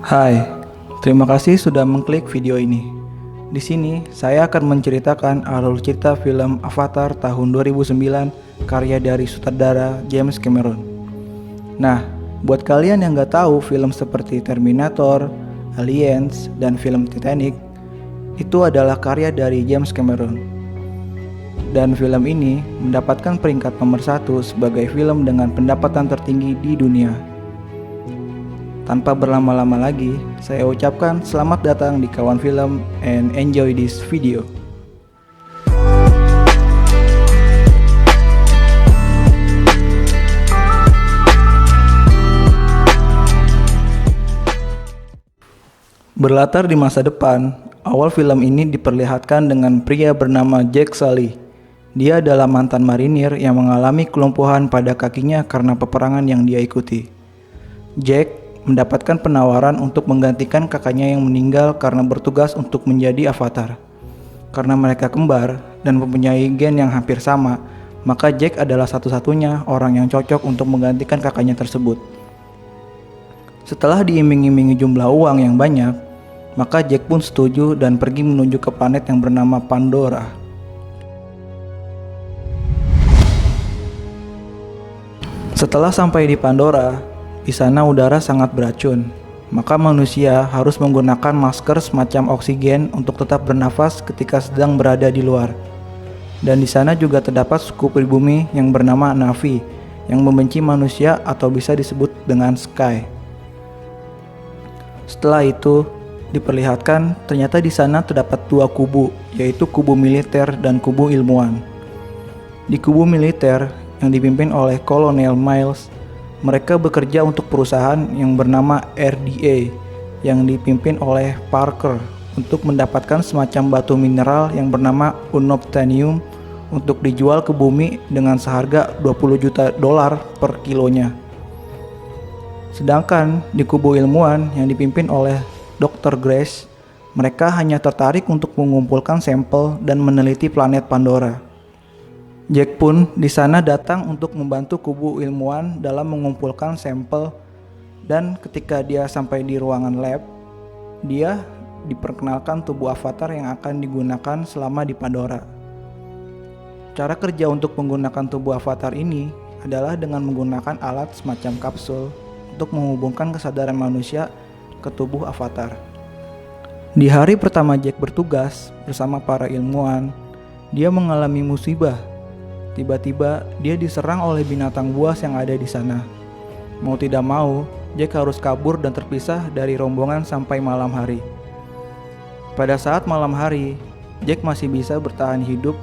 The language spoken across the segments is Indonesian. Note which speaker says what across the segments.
Speaker 1: Hai, terima kasih sudah mengklik video ini. Di sini saya akan menceritakan alur cerita film Avatar tahun 2009 karya dari sutradara James Cameron. Nah, buat kalian yang nggak tahu film seperti Terminator, Aliens, dan film Titanic, itu adalah karya dari James Cameron. Dan film ini mendapatkan peringkat nomor 1 sebagai film dengan pendapatan tertinggi di dunia. Tanpa berlama-lama lagi, saya ucapkan selamat datang di Kawan Film and enjoy this video. Berlatar di masa depan, awal film ini diperlihatkan dengan pria bernama Jack Sully. Dia adalah mantan marinir yang mengalami kelumpuhan pada kakinya karena peperangan yang dia ikuti. Jack mendapatkan penawaran untuk menggantikan kakaknya yang meninggal karena bertugas untuk menjadi avatar. Karena mereka kembar dan mempunyai gen yang hampir sama, maka Jack adalah satu-satunya orang yang cocok untuk menggantikan kakaknya tersebut. Setelah diiming-imingi jumlah uang yang banyak, maka Jack pun setuju dan pergi menuju ke planet yang bernama Pandora. Setelah sampai di Pandora, di sana udara sangat beracun, maka manusia harus menggunakan masker semacam oksigen untuk tetap bernafas ketika sedang berada di luar. Dan di sana juga terdapat suku pribumi yang bernama Na'vi yang membenci manusia atau bisa disebut dengan Sky. Setelah itu diperlihatkan ternyata di sana terdapat dua kubu, yaitu kubu militer dan kubu ilmuwan. Di kubu militer yang dipimpin oleh Kolonel Miles, mereka bekerja untuk perusahaan yang bernama RDA yang dipimpin oleh Parker untuk mendapatkan semacam batu mineral yang bernama unobtainium untuk dijual ke bumi dengan seharga $20 juta per kilonya. Sedangkan di kubu ilmuwan yang dipimpin oleh Dr. Grace, mereka hanya tertarik untuk mengumpulkan sampel dan meneliti planet Pandora. Jack pun di sana datang untuk membantu kubu ilmuwan dalam mengumpulkan sampel, dan ketika dia sampai di ruangan lab, dia diperkenalkan tubuh avatar yang akan digunakan selama di Pandora. Cara kerja untuk menggunakan tubuh avatar ini adalah dengan menggunakan alat semacam kapsul untuk menghubungkan kesadaran manusia ke tubuh avatar. Di hari pertama Jack bertugas bersama para ilmuwan, dia mengalami musibah. Tiba-tiba dia diserang oleh binatang buas yang ada di sana. Mau tidak mau, Jack harus kabur dan terpisah dari rombongan sampai malam hari. Pada saat malam hari, Jack masih bisa bertahan hidup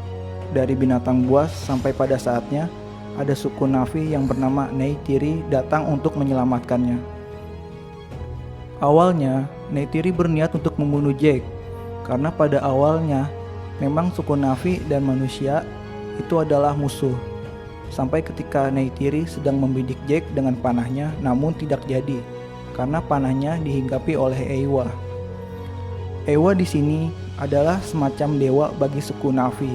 Speaker 1: dari binatang buas sampai pada saatnya ada suku Na'vi yang bernama Neytiri datang untuk menyelamatkannya. Awalnya, Neytiri berniat untuk membunuh Jack karena pada awalnya memang suku Na'vi dan manusia itu adalah musuh. Sampai ketika Neytiri sedang membidik Jack dengan panahnya, namun tidak jadi karena panahnya dihinggapi oleh Eywa. Eywa di sini adalah semacam dewa bagi suku Na'vi,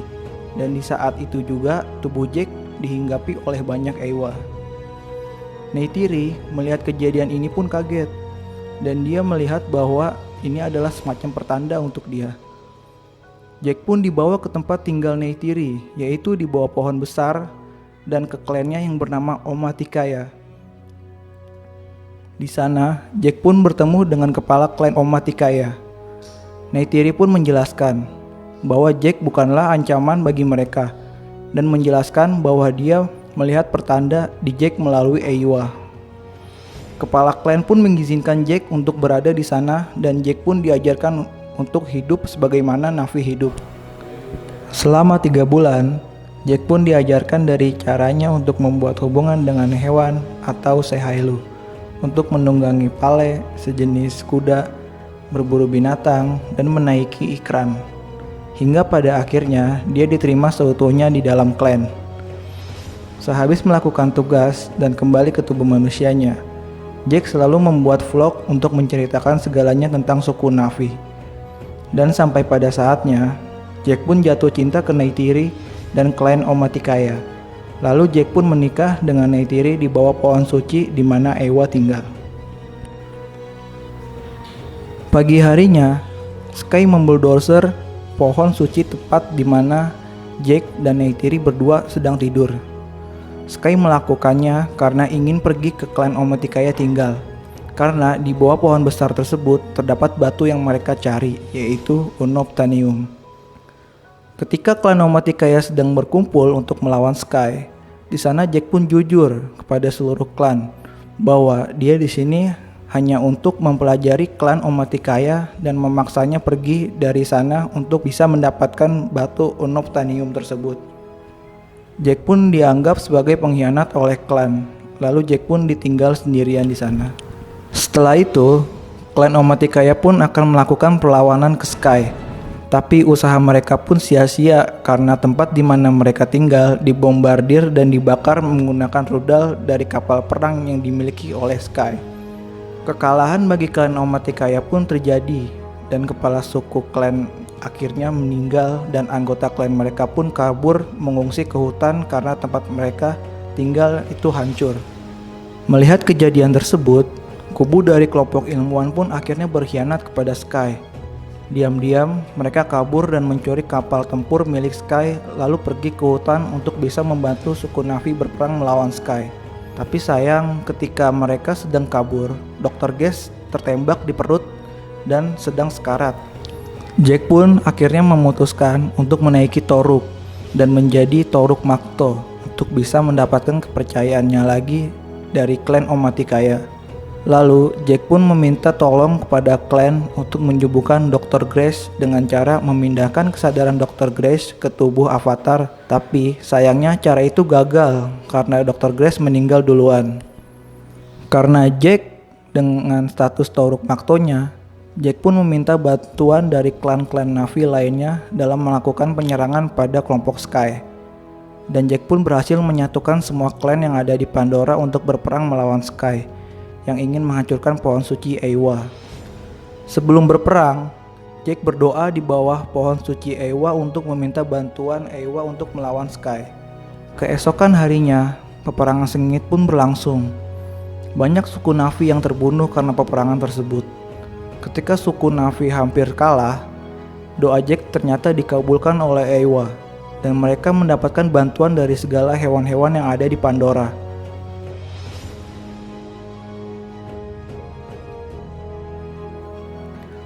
Speaker 1: dan di saat itu juga tubuh Jack dihinggapi oleh banyak Eywa. Neytiri melihat kejadian ini pun kaget, dan dia melihat bahwa ini adalah semacam pertanda untuk dia. Jack pun dibawa ke tempat tinggal Neytiri, yaitu di bawah pohon besar, dan ke klannya yang bernama Omaticaya. Di sana, Jack pun bertemu dengan kepala klan Omaticaya. Neytiri pun menjelaskan bahwa Jack bukanlah ancaman bagi mereka, dan menjelaskan bahwa dia melihat pertanda di Jack melalui Eywa. Kepala klan pun mengizinkan Jack untuk berada di sana, dan Jack pun diajarkan untuk hidup sebagaimana Na'vi hidup. Selama 3 bulan, Jack pun diajarkan dari caranya untuk membuat hubungan dengan hewan atau sehailu, untuk menunggangi pale, sejenis kuda, berburu binatang, dan menaiki ikran. Hingga pada akhirnya dia diterima seutuhnya di dalam klan. Sehabis melakukan tugas dan kembali ke tubuh manusianya, Jack selalu membuat vlog untuk menceritakan segalanya tentang suku Na'vi. Dan sampai pada saatnya, Jack pun jatuh cinta ke Neytiri dan klan Omaticaya. Lalu Jack pun menikah dengan Neytiri di bawah pohon suci di mana Eywa tinggal. Pagi harinya, Sky membulldozer pohon suci tepat di mana Jake dan Neytiri berdua sedang tidur. Sky melakukannya karena ingin pergi ke klan Omaticaya tinggal, karena di bawah pohon besar tersebut terdapat batu yang mereka cari, yaitu unobtainium. Ketika klan Omaticaya sedang berkumpul untuk melawan Sky, di sana Jake pun jujur kepada seluruh klan bahwa dia di sini hanya untuk mempelajari klan Omaticaya dan memaksanya pergi dari sana untuk bisa mendapatkan batu unobtainium tersebut. Jake pun dianggap sebagai pengkhianat oleh klan, lalu Jake pun ditinggal sendirian di sana. Setelah itu, klan Omaticaya pun akan melakukan perlawanan ke Sky. Tapi usaha mereka pun sia-sia karena tempat di mana mereka tinggal dibombardir dan dibakar menggunakan rudal dari kapal perang yang dimiliki oleh Sky. Kekalahan bagi klan Omaticaya pun terjadi dan kepala suku klan akhirnya meninggal dan anggota klan mereka pun kabur mengungsi ke hutan karena tempat mereka tinggal itu hancur. Melihat kejadian tersebut, kubu dari kelompok ilmuwan pun akhirnya berkhianat kepada Sky. Diam-diam mereka kabur dan mencuri kapal tempur milik Sky lalu pergi ke hutan untuk bisa membantu suku Na'vi berperang melawan Sky. Tapi sayang ketika mereka sedang kabur, Dr. Geass tertembak di perut dan sedang sekarat. Jake pun akhirnya memutuskan untuk menaiki Toruk dan menjadi Toruk Makto untuk bisa mendapatkan kepercayaannya lagi dari klan Omaticaya. Lalu Jake pun meminta tolong kepada klan untuk menyembuhkan Dr. Geass dengan cara memindahkan kesadaran Dr. Geass ke tubuh Avatar. Tapi sayangnya cara itu gagal karena Dr. Geass meninggal duluan. Karena Jake dengan status Toruk Maktonya, Jake pun meminta bantuan dari klan-klan Na'vi lainnya dalam melakukan penyerangan pada kelompok Sky. Dan Jake pun berhasil menyatukan semua klan yang ada di Pandora untuk berperang melawan Sky yang ingin menghancurkan pohon suci Eywa. Sebelum berperang, Jake berdoa di bawah pohon suci Eywa untuk meminta bantuan Eywa untuk melawan Sky. Keesokan harinya, peperangan sengit pun berlangsung. Banyak suku Na'vi yang terbunuh karena peperangan tersebut. Ketika suku Na'vi hampir kalah, doa Jake ternyata dikabulkan oleh Eywa dan mereka mendapatkan bantuan dari segala hewan-hewan yang ada di Pandora.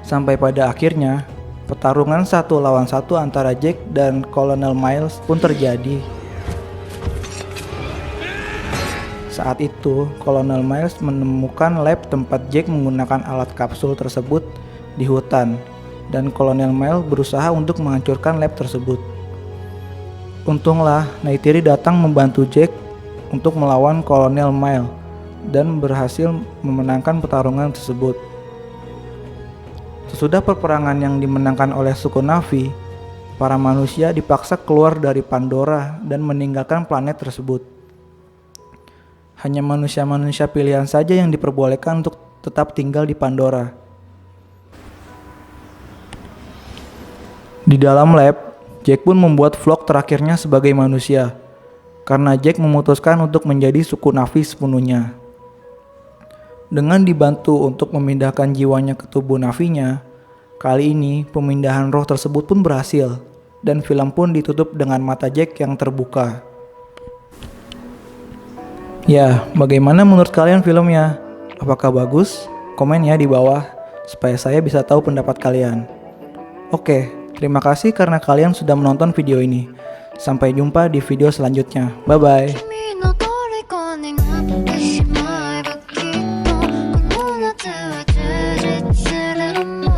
Speaker 1: Sampai pada akhirnya, pertarungan 1 lawan 1 antara Jake dan Kolonel Miles pun terjadi. Saat itu, Kolonel Miles menemukan lab tempat Jake menggunakan alat kapsul tersebut di hutan, dan Kolonel Miles berusaha untuk menghancurkan lab tersebut. Untunglah, Neytiri datang membantu Jake untuk melawan Kolonel Miles dan berhasil memenangkan pertarungan tersebut. Sesudah peperangan yang dimenangkan oleh suku Na'vi, para manusia dipaksa keluar dari Pandora dan meninggalkan planet tersebut. Hanya manusia-manusia pilihan saja yang diperbolehkan untuk tetap tinggal di Pandora. Di dalam lab, Jake pun membuat vlog terakhirnya sebagai manusia, karena Jake memutuskan untuk menjadi suku Na'vi sepenuhnya. Dengan dibantu untuk memindahkan jiwanya ke tubuh Na'vinya, kali ini pemindahan roh tersebut pun berhasil, dan film pun ditutup dengan mata Jake yang terbuka. Ya, bagaimana menurut kalian filmnya? Apakah bagus? Komen ya di bawah, supaya saya bisa tahu pendapat kalian. Oke, terima kasih karena kalian sudah menonton video ini. Sampai jumpa di video selanjutnya. Bye-bye.
Speaker 2: 君の虜になってしまえばきっとこの夏は充実するの